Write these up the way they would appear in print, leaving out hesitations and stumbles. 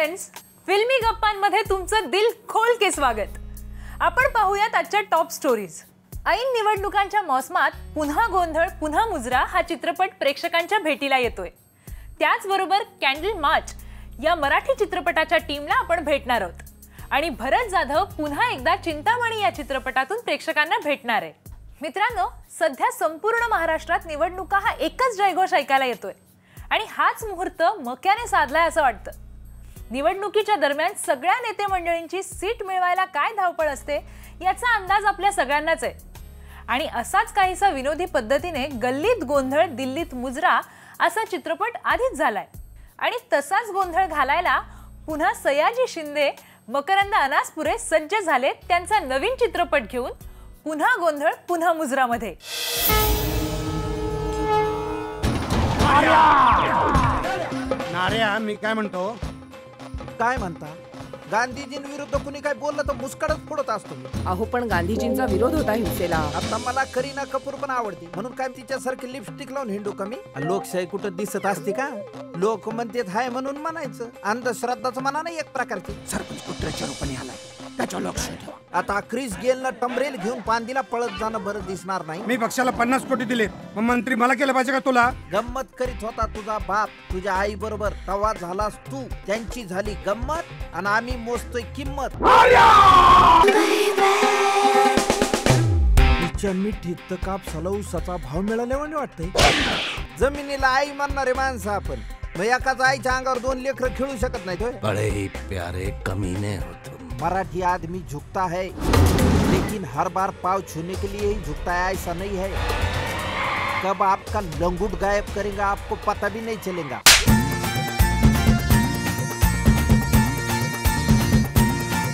Friends, फिल्मी गप्पांमध्ये तुमचं दिल खोल के स्वागत। आपण पाहूयात आजच्या टॉप स्टोरीज। ऐन निवडणुकांच्या मौसमात पुन्हा गोंधळ पुन्हा मुजरा हा चित्रपट प्रेक्षकांच्या भेटीला येतोय। त्याचबरोबर कॅन्डल मार्च या मराठी चित्रपटाच्या टीमला आपण भेटणार आहोत आणि भरत जाधव पुन्हा एकदा चिंतामणी या चित्रपटातून प्रेक्षकांना भेटणार आहे। मित्रांनो, सध्या संपूर्ण महाराष्ट्रात निवडणुका हा एकच जयघोष ऐकायला येतोय आणि हाच मुहूर्त मक्याने साधलाय असं वाटतं। निवडणुकीच्या दरम्यान सगळ्या नेते मंडळींची सीट मिळवायला काय धावपळ असते याचा अंदाज आपल्या सगळ्यांनाच आहे आणि असाच काहीसा विनोदी पद्धतीने गल्लीत गोंधळ दिल्लीत मुजरा असा चित्रपट आधीच झालाय आणि तसाच गोंधळ घालायला पुन्हा सयाजी शिंदे मकरंद अनासपुरे सज्ज झाले त्यांचा नवीन चित्रपट घेऊन पुन्हा गोंधळ पुन्हा मुजरामध्ये। नार्या, मी काय म्हणतो? काय म्हणता? गांधीजींविरुद्ध कुणी काय बोललं तर मुस्कडच फोडत असतो मी। अहो, पण गांधीजींचा विरोध होता हिंसेला। आता मला करीना कपूर पण आवडते म्हणून काय तिच्यासारखी लिपस्टिक लावून हिंडू कमी? लोकशाही कुठं दिसत असते का? लोक म्हणतेत हाय म्हणून म्हणायचं। अंधश्रद्धाच म्हणा नाही एक प्रकारची। सरपंच कुत्र्याच्या रूपाने आलाय, त्याच्यावर लक्ष ठेवा। आता क्रिस गेलनं टमरेल घेऊन पांदीला पळत जाणं बरं दिसणार नाही। मी पक्षाला 50 कोटी दिलेत, मग मंत्री मला केलं पाहिजे का तुला? गंमत करीत होता तुझा बाप तुझ्या आई बरोबर, तवा झालास तू। त्यांची झाली गंमत आणि आम्ही मोजतोय किंमत। तिच्या मिठीत तर कापसाला ऊसाचा भाव मिळाल्यावानी वाटतंय। जमिनीला आई म्हणणारे माणसं आपण, मग एकाच आईच्या अंगावर 2 लेकरं खेळू शकत नाहीत होय? बड़े ही प्यारे कमीने हो तुम। मराठी आदमी झुकता है लेकिन हर बार पाँव छूने के लिए ही झुकता है ऐसा नहीं है। कब आपका लंगूट गायब करेगा आपको पता भी नहीं चलेगा।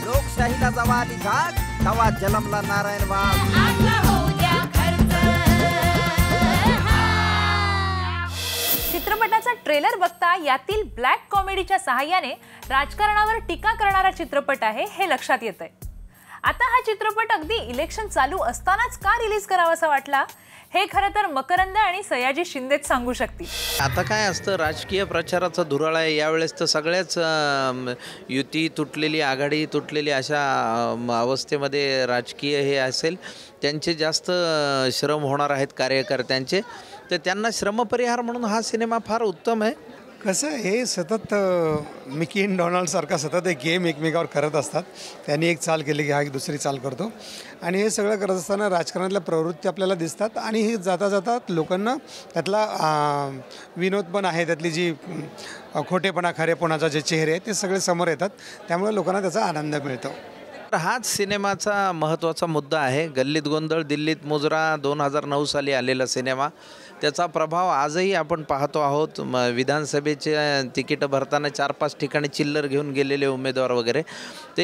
लोकशाहीला जवा आली झाक तवा जलमला नारायण वाघ। चित्रपटाचा ट्रेलर बघता यातील ब्लॅक कॉमेडीच्या सहाय्याने राजकारणावर टीका करणारा चित्रपट आहे हे लक्षात येतंय। आता हा चित्रपट अगदी इलेक्शन चालू असतानाच का रिलीज करावासा वाटला हे खरं तर मकरंद आणि सयाजी शिंदेच सांगू शकतील। आता काय असतं, राजकीय प्रचाराचा धुराळ आहे यावेळेस तर सगळ्याच युती तुटलेली, आघाडी तुटलेली अशा अवस्थेमध्ये राजकीय हे असेल त्यांचे जास्त श्रम होणार आहेत कार्यकर्त्यांचे, तर त्यांना श्रमपरिहार म्हणून हा सिनेमा फार उत्तम आहे। कसं हे सतत मिकी इन डोनाल्ड सारखा सतत एक गेम एकमेकावर करत असतात। त्यांनी एक चाल केली की हा एक दुसरी चाल करतो आणि हे सगळं करत असताना राजकारणातल्या प्रवृत्ती आपल्याला दिसतात आणि हे जाता जाता लोकांना त्यातला विनोद पण आहे, त्यातली जी खोटेपणा खरेपणाचा जे चेहरे आहेत ते सगळे समोर येतात, त्यामुळे लोकांना त्याचा आनंद मिळतो। हाच सिनेमाचा महत्त्वाचा मुद्दा आहे। गल्लीत गोंधळ दिल्लीत मुजरा 2009 साली आलेला सिनेमा, त्याचा प्रभाव आजही आपण पाहतो आहोत। विधानसभेचे तिकीटं भरताना 4-5 ठिकाणी चिल्लर घेऊन गेलेले उमेदवार वगैरे, तर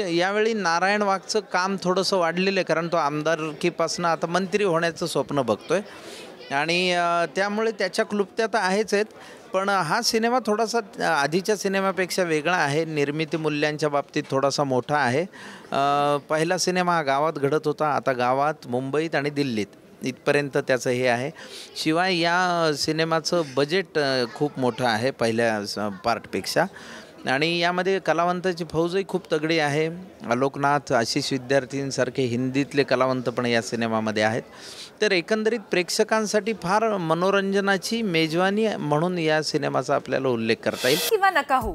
यावेळी नारायण वाघचं काम थोडंसं वाढलेलं आहे, कारण तो आमदारकीपासून आता मंत्री होण्याचं स्वप्न बघतोय आणि त्यामुळे त्याच्या क्लुप्त्या आहेच आहेत। पण हा सिनेमा थोडासा आधीच्या सिनेमापेक्षा वेगळा आहे, निर्मिती मूल्यांच्या बाबतीत थोडासा मोठा आहे। पहिला सिनेमा हा गावात घडत होता, आता गावात, मुंबईत आणि दिल्लीत इथपर्यंत त्याचं हे आहे। शिवाय या सिनेमाचं बजेट खूप मोठं आहे पहिल्या पार्टपेक्षा आणि यामध्ये कलावंताची फौजही खूप तगडी आहे। आलोकनाथ, आशिष विद्यार्थींसारखे हिंदीतले कलावंत पण या सिनेमामध्ये आहेत। तर एकंदरीत प्रेक्षकांसाठी फार मनोरंजनाची मेजवानी म्हणून या सिनेमाचा आपल्याला उल्लेख करता येईल। किंवा नका हो,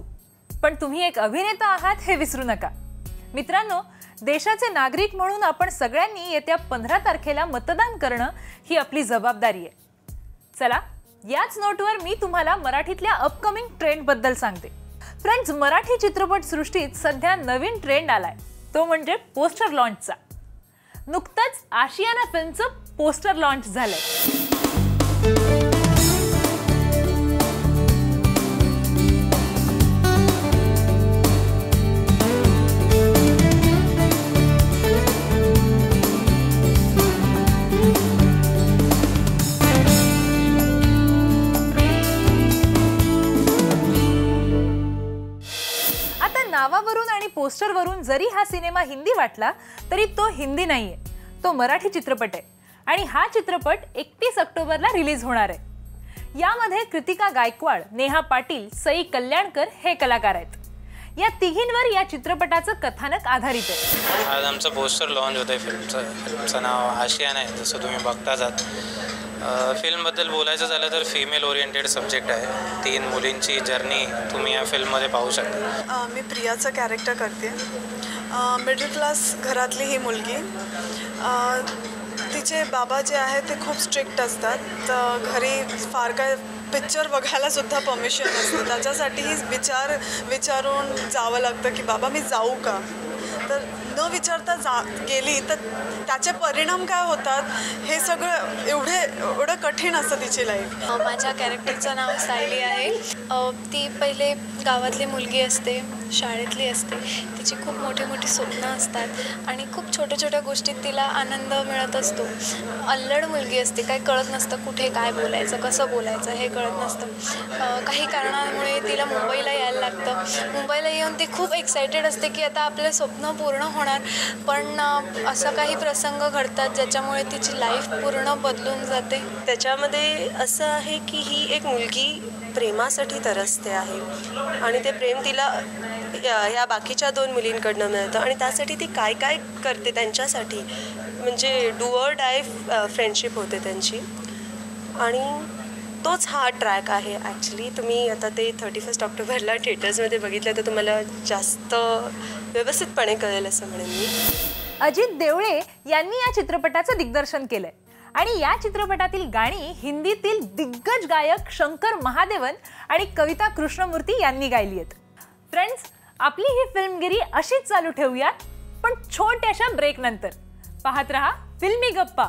पण तुम्ही एक अभिनेता आहात हे विसरू नका। मित्रांनो, देशाचे नागरिक म्हणून आपण सगळ्यांनी येत्या 15 तारखेला मतदान करणं ही आपली जबाबदारी आहे। चला, याच नोटवर मी तुम्हाला मराठीतल्या अपकमिंग ट्रेंड बद्दल सांगते। फ्रेंड्स, मराठी चित्रपट सृष्टीत सध्या नवीन ट्रेंड आलाय, तो म्हणजे पोस्टर लॉन्चचा। नुकतंच आशियाना फिल्मचं पोस्टर लॉन्च झालंय। नावावरून आणि पोस्टरवरून जरी हा सिनेमा हिंदी वाटला तरी तो हिंदी नाहीये, तो मराठी चित्रपट आहे आणि हा चित्रपट 31 ऑक्टोबरला रिलीज होणार आहे। यामध्ये कृतिका गायकवाड, नेहा पाटील, सई कल्याणकर हे कलाकार आहेत। या तिघींवर या चित्रपटाचं कथानक आधारित आहे. आज आमचं पोस्टर लॉन्च होतं आहे फिल्मचं नाव आशियाना आहे, जसं तुम्ही बघताच आहात. फिल्मबद्दल बोलायचं झालं तर फिमेल ओरिएंटेड सब्जेक्ट आहे. 3 मुलींची जर्नी तुम्ही या फिल्ममध्ये पाहू शकता. मी प्रियाचं कॅरेक्टर करते. मिडल क्लास घरातली ही मुलगी. तिचे बाबा जे आहेत ते खूप स्ट्रिक्ट असतात, तर घरी फार काय पिक्चर बघायलासुद्धा परमिशन नसतं. त्याच्यासाठी विचारून जावं लागतं की बाबा मी जाऊ का. तर न विचारता गेली तर त्याचे परिणाम काय होतात हे सगळं एवढं कठीण असतं तिची लाईफ. माझ्या कॅरेक्टरचं नाव सायली आहे. ती पहिले गावातली मुलगी असते, शाळेतली असते. तिची खूप मोठी मोठी स्वप्न असतात आणि खूप छोट्या छोट्या गोष्टीत तिला आनंद मिळत असतो. अल्लड मुलगी असते, काही कळत नसतं कुठे काय बोलायचं, कसं बोलायचं हे कळत नसतं. काही कारणामुळे तिला मुंबईला यायला लागतं. मुंबईला येऊन ती खूप एक्सायटेड असते की आता आपलं स्वप्न पूर्ण होणार, पण असं काही प्रसंग घडतात ज्याच्यामुळे तिची लाईफ पूर्ण बदलून जाते. त्याच्यामध्ये असं आहे की ही एक मुलगी प्रेमासाठी तरसते आहे आणि ते प्रेम तिला ह्या बाकीच्या 2 मुलींकडनं मिळतं आणि त्यासाठी ती काय काय करते त्यांच्यासाठी, म्हणजे डू ऑर डाय फ्रेंडशिप होते त्यांची. आणि तोच हा ट्रॅक आहे ॲक्च्युली. तुम्ही आता ते 31 ऑक्टोबरला थिएटर्समध्ये बघितलं तर तुम्हाला जास्त व्यवस्थितपणे कळेल असं म्हणेन मी. अजित देवळे यांनी या चित्रपटाचं दिग्दर्शन केलंय आणि या चित्रपटातील गाणी हिंदीतील दिग्गज गायक शंकर महादेवन आणि कविता कृष्णमूर्ती यांनी गायली आहेत. फ्रेंड्स, आपली ही फिल्मगिरी अशीच चालू ठेवूयात, पण छोट्याशा ब्रेक नंतर. पाहत रहा फिल्मी गप्पा.